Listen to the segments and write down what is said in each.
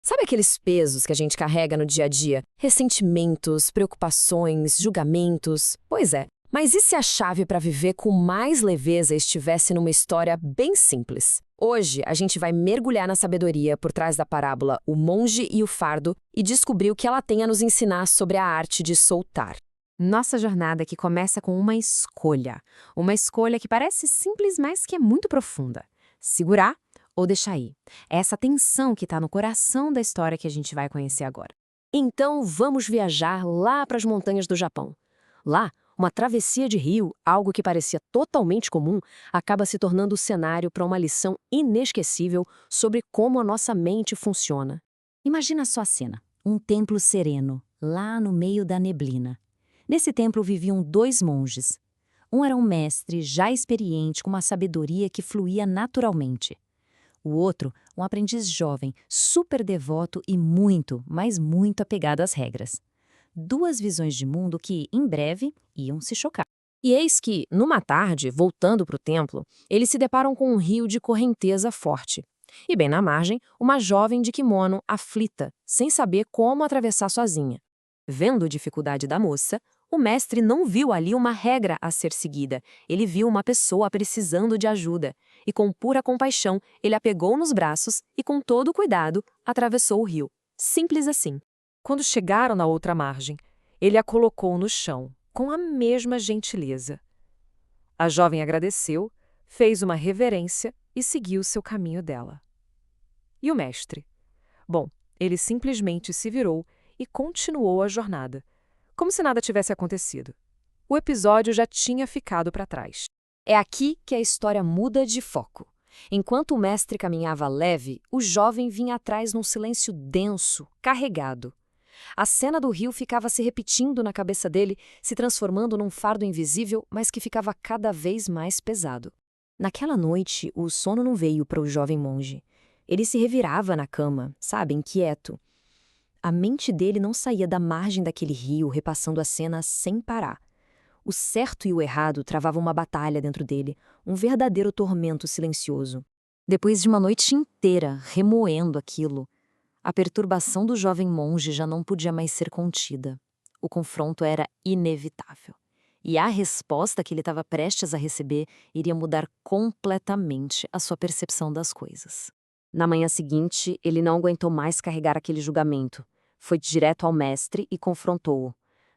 Sabe aqueles pesos que a gente carrega no dia a dia? Ressentimentos, preocupações, julgamentos? Pois é. Mas e se a chave para viver com mais leveza estivesse numa história bem simples? Hoje, a gente vai mergulhar na sabedoria por trás da parábola O Monge e o Fardo e descobrir o que ela tem a nos ensinar sobre a arte de soltar. Nossa jornada que começa com uma escolha. Uma escolha que parece simples, mas que é muito profunda. Segurar ou deixar ir. É essa tensão que está no coração da história que a gente vai conhecer agora. Então, vamos viajar lá para as montanhas do Japão. Lá, uma travessia de rio, algo que parecia totalmente comum, acaba se tornando o cenário para uma lição inesquecível sobre como a nossa mente funciona. Imagina só a cena. Um templo sereno, lá no meio da neblina. Nesse templo viviam dois monges. Um era um mestre já experiente com uma sabedoria que fluía naturalmente. O outro, um aprendiz jovem, super devoto e muito, mas muito apegado às regras. Duas visões de mundo que, em breve, iam se chocar. E eis que, numa tarde, voltando para o templo, eles se deparam com um rio de correnteza forte. E bem na margem, uma jovem de kimono aflita, sem saber como atravessar sozinha. Vendo a dificuldade da moça, o mestre não viu ali uma regra a ser seguida. Ele viu uma pessoa precisando de ajuda. E com pura compaixão, ele a pegou nos braços e, com todo cuidado, atravessou o rio. Simples assim. Quando chegaram na outra margem, ele a colocou no chão, com a mesma gentileza. A jovem agradeceu, fez uma reverência e seguiu seu caminho dela. E o mestre? Bom, ele simplesmente se virou e continuou a jornada, como se nada tivesse acontecido. O episódio já tinha ficado para trás. É aqui que a história muda de foco. Enquanto o mestre caminhava leve, o jovem vinha atrás num silêncio denso, carregado. A cena do rio ficava se repetindo na cabeça dele, se transformando num fardo invisível, mas que ficava cada vez mais pesado. Naquela noite, o sono não veio para o jovem monge. Ele se revirava na cama, sabe, inquieto. A mente dele não saía da margem daquele rio, repassando a cena sem parar. O certo e o errado travavam uma batalha dentro dele, um verdadeiro tormento silencioso. Depois de uma noite inteira remoendo aquilo, a perturbação do jovem monge já não podia mais ser contida. O confronto era inevitável. E a resposta que ele estava prestes a receber iria mudar completamente a sua percepção das coisas. Na manhã seguinte, ele não aguentou mais carregar aquele julgamento. Foi direto ao mestre e confrontou-o.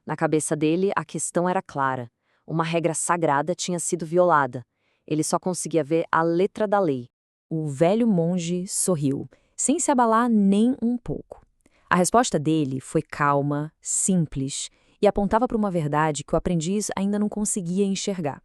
Na cabeça dele, a questão era clara. Uma regra sagrada tinha sido violada. Ele só conseguia ver a letra da lei. O velho monge sorriu, sem se abalar nem um pouco. A resposta dele foi calma, simples, e apontava para uma verdade que o aprendiz ainda não conseguia enxergar.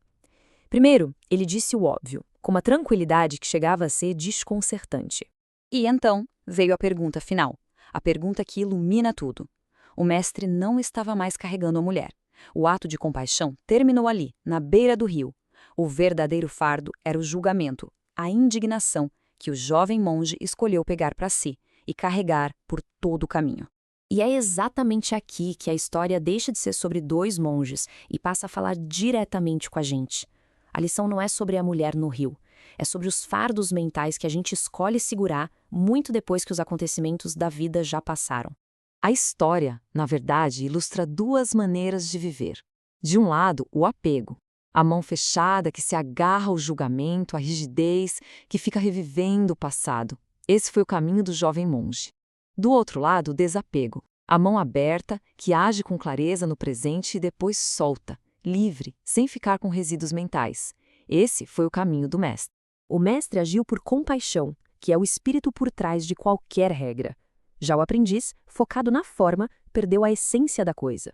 Primeiro, ele disse o óbvio, com uma tranquilidade que chegava a ser desconcertante. E então veio a pergunta final, a pergunta que ilumina tudo. O mestre não estava mais carregando a mulher. O ato de compaixão terminou ali, na beira do rio. O verdadeiro fardo era o julgamento, a indignação que o jovem monge escolheu pegar para si e carregar por todo o caminho. E é exatamente aqui que a história deixa de ser sobre dois monges e passa a falar diretamente com a gente. A lição não é sobre a mulher no rio, é sobre os fardos mentais que a gente escolhe segurar muito depois que os acontecimentos da vida já passaram. A história, na verdade, ilustra duas maneiras de viver. De um lado, o apego. A mão fechada que se agarra ao julgamento, à rigidez, que fica revivendo o passado. Esse foi o caminho do jovem monge. Do outro lado, o desapego. A mão aberta, que age com clareza no presente e depois solta, livre, sem ficar com resíduos mentais. Esse foi o caminho do mestre. O mestre agiu por compaixão, que é o espírito por trás de qualquer regra. Já o aprendiz, focado na forma, perdeu a essência da coisa.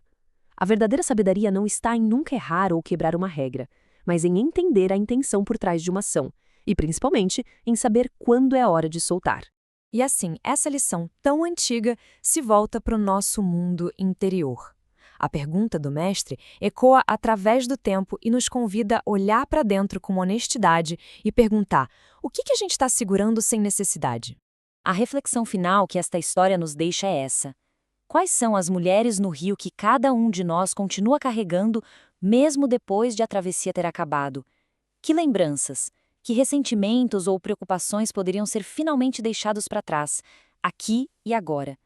A verdadeira sabedoria não está em nunca errar ou quebrar uma regra, mas em entender a intenção por trás de uma ação, e principalmente em saber quando é hora de soltar. E assim, essa lição tão antiga se volta para o nosso mundo interior. A pergunta do mestre ecoa através do tempo e nos convida a olhar para dentro com honestidade e perguntar: o que a gente está segurando sem necessidade? A reflexão final que esta história nos deixa é essa. Quais são as mulheres no rio que cada um de nós continua carregando, mesmo depois de a travessia ter acabado? Que lembranças, que ressentimentos ou preocupações poderiam ser finalmente deixados para trás, aqui e agora.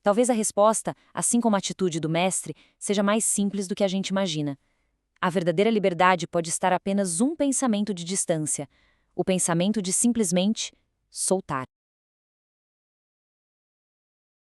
Talvez a resposta, assim como a atitude do mestre, seja mais simples do que a gente imagina. A verdadeira liberdade pode estar a apenas um pensamento de distância, o pensamento de simplesmente soltar.